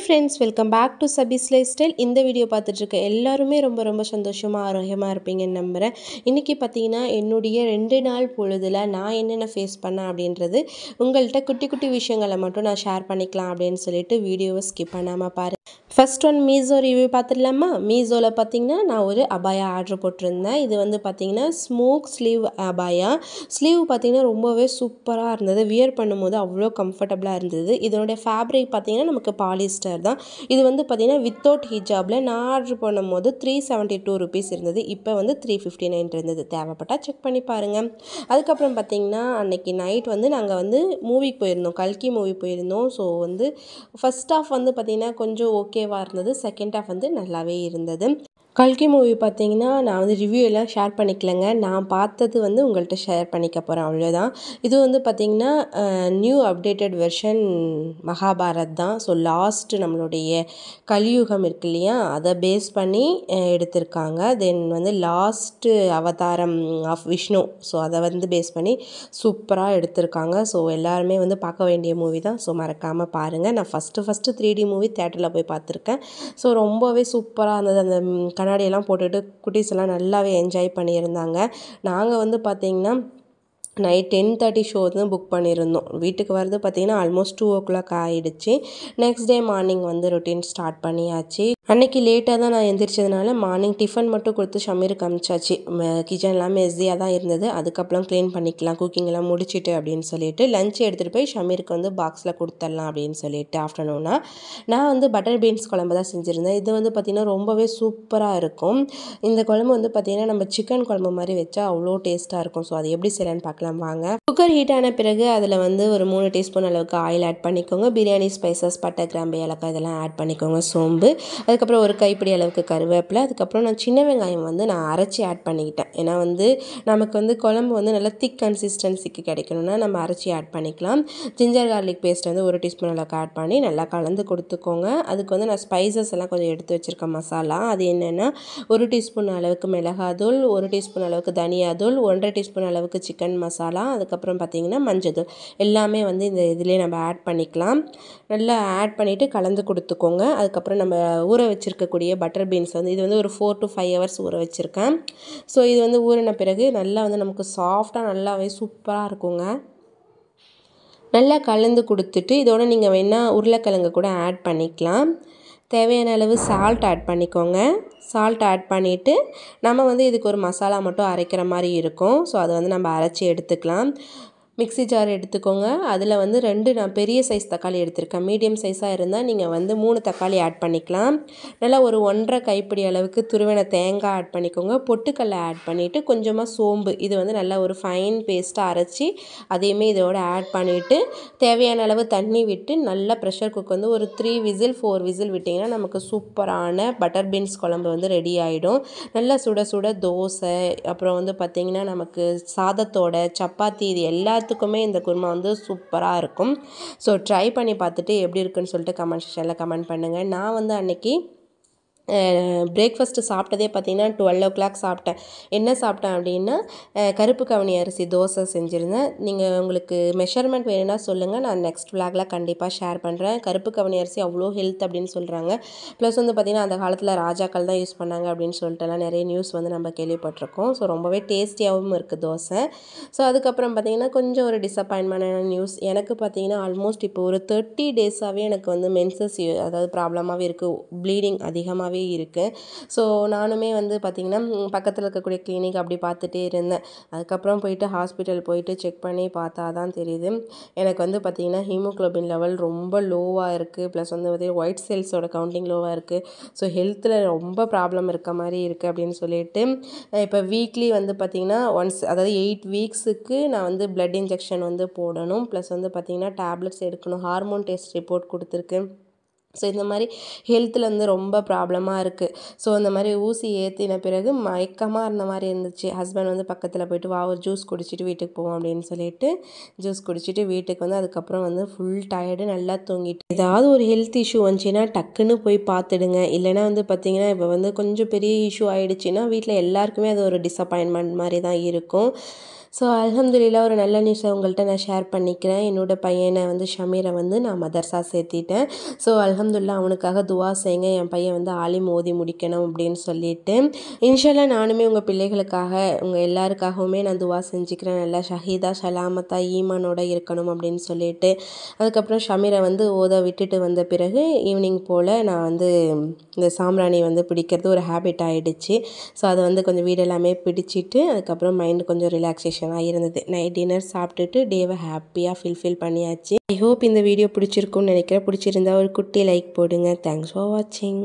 Friends, welcome back to சபீஸ் lifestyle. இந்த video பார்த்துட்டு இருக்க எல்லாருமே ரொம்ப ரொம்ப சந்தோஷமாக ஆரோக்கியமாக இருப்பீங்கன்னு நம்புகிறேன். இன்றைக்கி பார்த்தீங்கன்னா என்னுடைய 2 நாள் பொழுதில் நான் என்னென்ன ஃபேஸ் பண்ணேன் அப்படின்றது உங்கள்கிட்ட குட்டி குட்டி விஷயங்களை மட்டும் நான் ஷேர் பண்ணிக்கலாம் அப்படின்னு சொல்லிட்டு வீடியோவை ஸ்கிப் பண்ணாமல் பாருங்கள். ஃபர்ஸ்ட் ஒன் மீஷோ ரிவ்யூ பார்த்துடலாமா? மீஷோவில் பார்த்தீங்கன்னா நான் ஒரு அபாயா ஆர்டர் போட்டிருந்தேன். இது வந்து பார்த்தீங்கன்னா ஸ்மோக் ஸ்லீவ் அபாயா. ஸ்லீவ் பார்த்தீங்கன்னா ரொம்பவே சூப்பராக இருந்தது. வியர் பண்ணும்போது அவ்வளோ கம்ஃபர்டபுளாக இருந்தது. இதனுடைய ஃபேப்ரிக் பார்த்தீங்கன்னா நமக்கு பாலிஸ்டர் தான். இது வந்து பார்த்தீங்கன்னா வித்தவுட் ஹிஜாபில் நான் ஆர்டர் பண்ணும்போது 372 ருபீஸ் இருந்தது. இப்போ வந்து 359 இருந்தது. தேவைப்பட்டால் செக் பண்ணி பாருங்கள். அதுக்கப்புறம் பார்த்தீங்கன்னா அன்றைக்கி நைட் வந்து நாங்கள் வந்து மூவிக்கு போயிருந்தோம், கல்கி மூவி போயிருந்தோம். ஸோ வந்து ஃபஸ்ட் ஹாஃப் வந்து பார்த்திங்கன்னா கொஞ்சம் ஓகேவாக இருந்தது. செகண்ட் ஹாஃப் வந்து நல்லாவே இருந்தது. கல்கி மூவி பார்த்தீங்கன்னா நான் வந்து ரிவ்யூ எல்லாம் ஷேர் பண்ணிக்கலைங்க. நான் பார்த்தது வந்து உங்கள்கிட்ட ஷேர் பண்ணிக்க போகிறேன், அவ்வளோதான். இது வந்து பார்த்திங்கன்னா நியூ அப்டேட்டட் வெர்ஷன் மகாபாரத் தான். ஸோ லாஸ்ட்டு நம்மளுடைய கலியுகம் இருக்கு இல்லையா, அதை பேஸ் பண்ணி எடுத்திருக்காங்க. தென் வந்து லாஸ்ட்டு அவதாரம் ஆஃப் விஷ்ணு, ஸோ அதை வந்து பேஸ் பண்ணி சூப்பராக எடுத்திருக்காங்க. ஸோ எல்லாருமே வந்து பார்க்க வேண்டிய மூவி தான். ஸோ மறக்காமல் பாருங்கள். நான் ஃபஸ்ட்டு 3D மூவி தேட்டரில் போய் பார்த்துருக்கேன். ஸோ ரொம்பவே சூப்பராக இருந்தது. அந்த கண்ணாடியெல்லாம் போட்டுட்டு குட்டீஸ் எல்லாம் நல்லாவே என்ஜாய் பண்ணியிருந்தாங்க. நாங்கள் வந்து பார்த்திங்கன்னா நைட் 10:30 ஷோ வந்து புக் பண்ணியிருந்தோம். வீட்டுக்கு வரது பார்த்திங்கன்னா ஆல்மோஸ்ட் 2 o'clock ஆகிடுச்சு. நெக்ஸ்ட் டே மார்னிங் வந்து ரொட்டீன் ஸ்டார்ட் பண்ணியாச்சு. அன்றைக்கி லேட்டாக தான் நான் எந்திரிச்சதுனால மார்னிங் டிஃபன் மட்டும் கொடுத்து ஷமீருக்கு அமிச்சாச்சு. கிச்சன் எல்லாமே மெஸ்ஸியாக தான் இருந்தது. அதுக்கப்புறம் க்ளீன் பண்ணிக்கலாம் குக்கிங் எல்லாம் முடிச்சுட்டு அப்படின்னு சொல்லிட்டு லஞ்ச் எடுத்துகிட்டு போய் ஷமீருக்கு வந்து பாக்ஸில் கொடுத்துடலாம் அப்படின்னு சொல்லிட்டு ஆஃப்டர்நூனாக நான் வந்து பட்டர் பீன்ஸ் குழம்பு தான் செஞ்சுருந்தேன். இது வந்து பார்த்திங்கன்னா ரொம்பவே சூப்பராக இருக்கும். இந்த குழம்பு வந்து பார்த்திங்கன்னா நம்ம சிக்கன் குழம்பு மாதிரி வச்சா அவ்வளோ டேஸ்ட்டாக இருக்கும். ஸோ அது எப்படி செய்யலான்னு பார்க்கலாம் வாங்க. குக்கர் ஹீட் ஆன பிறகு அதில் வந்து ஒரு 3 டீஸ்பூன் அளவுக்கு ஆயில் ஆட் பண்ணிக்கோங்க. பிரியாணி ஸ்பைசஸ், பட்டை, கிராம்பு, ஏலக்காய் இதெல்லாம் ஆட் பண்ணிக்கோங்க. சோம்பு, அதுக்கப்புறம் ஒரு கைப்பிடி அளவுக்கு கருவேப்பிலை, அதுக்கப்புறம் நான் சின்ன வெங்காயம் வந்து நான் அரைச்சி ஆட் பண்ணிக்கிட்டேன். ஏன்னா வந்து நமக்கு வந்து குழம்பு வந்து நல்லா திக் கன்சிஸ்டன்சிக்கு கிடைக்கணும்னா நம்ம அரைச்சி ஆட் பண்ணிக்கலாம். ஜிஞ்சர் கார்லிக் பேஸ்ட் வந்து 1 டீஸ்பூன் அளவுக்கு ஆட் பண்ணி நல்லா கலந்து கொடுத்துக்கோங்க. அதுக்கு வந்து நான் ஸ்பைசஸ் எல்லாம் கொஞ்சம் எடுத்து வச்சுருக்கேன் மசாலா. அது என்னென்னா 1 டீஸ்பூன் அளவுக்கு மிளகாத்தூள், 1 டீஸ்பூன் அளவுக்கு தனியாத்தூள், 1.5 டீஸ்பூன் அளவுக்கு சிக்கன் மசாலா, அதுக்கப்புறம் பார்த்திங்கன்னா மஞ்சள் எல்லாமே வந்து இந்த இதிலே நம்ம ஆட் பண்ணிக்கலாம். நல்லா ஆட் பண்ணிவிட்டு கலந்து கொடுத்துக்கோங்க. அதுக்கப்புறம் நம்ம ஊற வச்சுருக்கக்கூடிய பட்டர் பீன்ஸ் வந்து இது வந்து ஒரு 4 to 5 hours ஊற வச்சுருக்கேன். ஸோ இது வந்து ஊறின பிறகு நல்லா வந்து நமக்கு சாஃப்டாக நல்லாவே சூப்பராக இருக்குங்க. நல்லா கலந்து கொடுத்துட்டு இதோட நீங்கள் வேணால் உருளைக்கிழங்கு கூட ஆட் பண்ணிக்கலாம். தேவையான அளவு சால்ட் ஆட் பண்ணிக்கோங்க. சால்ட் ஆட் பண்ணிவிட்டு நம்ம வந்து இதுக்கு ஒரு மசாலா மட்டும் அரைக்கிற மாதிரி இருக்கும். ஸோ அதை வந்து நம்ம அரைச்சி எடுத்துக்கலாம். மிக்ஸி ஜார் எடுத்துக்கோங்க. அதில் வந்து 2 நான் பெரிய சைஸ் தக்காளி எடுத்திருக்கேன். மீடியம் சைஸாக இருந்தால் நீங்கள் வந்து 3 தக்காளி ஆட் பண்ணிக்கலாம். நல்லா ஒரு 1.5 கைப்பிடி அளவுக்கு துருவின தேங்காய் ஆட் பண்ணிக்கோங்க. பொட்டுக்கல்லை ஆட் பண்ணிவிட்டு கொஞ்சமாக சோம்பு, இது வந்து நல்லா ஒரு ஃபைன் பேஸ்ட்டாக அரைச்சி அதையுமே இதோட ஆட் பண்ணிவிட்டு தேவையான அளவு தண்ணி விட்டு நல்லா ப்ரெஷர் குக் வந்து ஒரு 3 விசில் 4 விசில் விட்டிங்கன்னா நமக்கு சூப்பரான பட்டர் பீன்ஸ் குழம்பு வந்து ரெடி ஆகிடும். நல்லா சுட சுட தோசை, அப்புறம் வந்து பார்த்திங்கன்னா நமக்கு சாதத்தோட, சப்பாத்தி, இது எல்லாத்துக்குமே இந்த குருமா வந்து சூப்பராக இருக்கும். ஸோ ட்ரை பண்ணி பார்த்துட்டு எப்படி இருக்குன்னு சொல்லிட்டு கமெண்ட் செக்ஷனில் கமெண்ட் பண்ணுங்கள். நான் வந்து அன்றைக்கி பிரேக்ஃபாஸ்ட்டு சாப்பிட்டதே பார்த்திங்கன்னா 12 o'clock சாப்பிட்டேன். என்ன சாப்பிட்டேன் அப்படின்னா கருப்பு கவுனி அரிசி தோசை செஞ்சுருந்தேன். நீங்கள் உங்களுக்கு மெஷர்மெண்ட் வேணும்னா சொல்லுங்கள், நான் நெக்ஸ்ட் விளாகில் கண்டிப்பாக ஷேர் பண்ணுறேன். கருப்பு கவுனி அரிசி அவ்வளோ ஹெல்த் அப்படின்னு சொல்கிறாங்க. ப்ளஸ் வந்து பார்த்திங்கன்னா அந்த காலத்தில் ராஜாக்கள் தான் யூஸ் பண்ணாங்க அப்படின்னு சொல்லிட்டுலாம் நிறைய நியூஸ் வந்து நம்ம கேள்விப்பட்டிருக்கோம். ஸோ ரொம்பவே டேஸ்டியாகவும் இருக்குது தோசை. ஸோ அதுக்கப்புறம் பார்த்திங்கன்னா கொஞ்சம் ஒரு டிசப்பாயின்மெண்டான நியூஸ் எனக்கு பார்த்திங்கன்னா ஆல்மோஸ்ட் இப்போ ஒரு 30 டேஸாகவே எனக்கு வந்து மென்சஸ் அதாவது ப்ராப்ளமாகவே இருக்குது. ப்ளீடிங் அதிகமாகவே இருக்குது. ஸோ நானுமே வந்து பார்த்திங்கன்னா பக்கத்தில் இருக்கக்கூடிய கிளினிக் அப்படி பார்த்துட்டே இருந்தேன். அதுக்கப்புறம் போயிட்டு ஹாஸ்பிட்டல் போயிட்டு செக் பண்ணி பார்த்தா தான் தெரியுது எனக்கு வந்து பார்த்திங்கன்னா ஹீமோக்ளோபின் லெவல் ரொம்ப லோவாக இருக்குது. ப்ளஸ் வந்து பார்த்திங்கன்னா ஒயிட் செல்ஸோட கவுண்டிங் லோவாக இருக்குது. ஸோ ஹெல்த்தில் ரொம்ப ப்ராப்ளம் இருக்க மாதிரி இருக்குது அப்படின்னு சொல்லிட்டு இப்போ வீக்லி வந்து பார்த்திங்கன்னா ஒன்ஸ், அதாவது 8 வீக்ஸுக்கு நான் வந்து பிளட் இன்ஜெக்ஷன் வந்து போடணும். ப்ளஸ் வந்து பார்த்திங்கன்னா டேப்லெட்ஸ் எடுக்கணும். ஹார்மோன் டெஸ்ட் ரிப்போர்ட் கொடுத்துருக்கு. ஸோ இந்த மாதிரி ஹெல்த்தில் வந்து ரொம்ப ப்ராப்ளமாக இருக்குது. ஸோ இந்த மாதிரி ஊசி ஏற்றின பிறகு மயக்கமாக இருந்த மாதிரி இருந்துச்சு. ஹஸ்பண்ட் வந்து பக்கத்தில் போய்ட்டு வா ஒரு ஜூஸ் குடிச்சிட்டு வீட்டுக்கு போவோம் அப்படின்னு சொல்லிட்டு ஜூஸ் குடிச்சிட்டு வீட்டுக்கு வந்து அதுக்கப்புறம் வந்து ஃபுல் டயர்டு, நல்லா தூங்கிட்டு. ஏதாவது ஒரு ஹெல்த் இஷ்யூ வந்துச்சுன்னா டக்குன்னு போய் பார்த்துடுங்க. இல்லைனா வந்து பார்த்திங்கன்னா இப்போ வந்து கொஞ்சம் பெரிய இஷ்யூ ஆகிடுச்சின்னா வீட்டில் எல்லாருக்குமே அது ஒரு டிசப்பாயின்மெண்ட் மாதிரி தான் இருக்கும். ஸோ அல்ஹம்துலில்லாஹ் ஒரு நல்ல நியூஸை உங்கள்கிட்ட நான் ஷேர் பண்ணிக்கிறேன். என்னோட பையனை வந்து ஷமீரை வந்து நான் மதர்ஸா சேர்த்திட்டேன். ஸோ அல்ஹம்துலில்லாஹ் அவனுக்காக துவா செய்யுங்க, என் பையன் வந்து ஆலிம் ஓதி முடிக்கணும் அப்படின்னு சொல்லிட்டு. இன்ஷால்லாஹ் நானுமே உங்கள் பிள்ளைகளுக்காக உங்கள் எல்லாருக்காகவுமே நான் துவா செஞ்சுக்கிறேன். நல்லா ஷஹீதா சலாமத்தா ஈமானோட இருக்கணும் அப்படின்னு சொல்லிட்டு. அதுக்கப்புறம் ஷமீரை வந்து ஓத விட்டுட்டு வந்த பிறகு ஈவினிங் போல் நான் வந்து இந்த சாம்பிராணி வந்து பிடிக்கிறது ஒரு ஹேபிட் ஆகிடுச்சு. ஸோ அதை வந்து கொஞ்சம் வீடெல்லாமே பிடிச்சிட்டு அதுக்கப்புறம் மைண்டு கொஞ்சம் ரிலாக்ஸேஷனாக இருந்தது. நைட் டின்னர் சாப்பிட்டுட்டு டேவை ஹாப்பியாக ஃபீல் பண்ணியாச்சு. ஐ ஹோப் இந்த வீடியோ பிடிச்சிருக்குன்னு நினைக்கிறேன். பிடிச்சிருந்தா ஒரு குட்டி லைக் போடுங்க. தேங்க்ஸ் ஃபார் வாட்சிங்.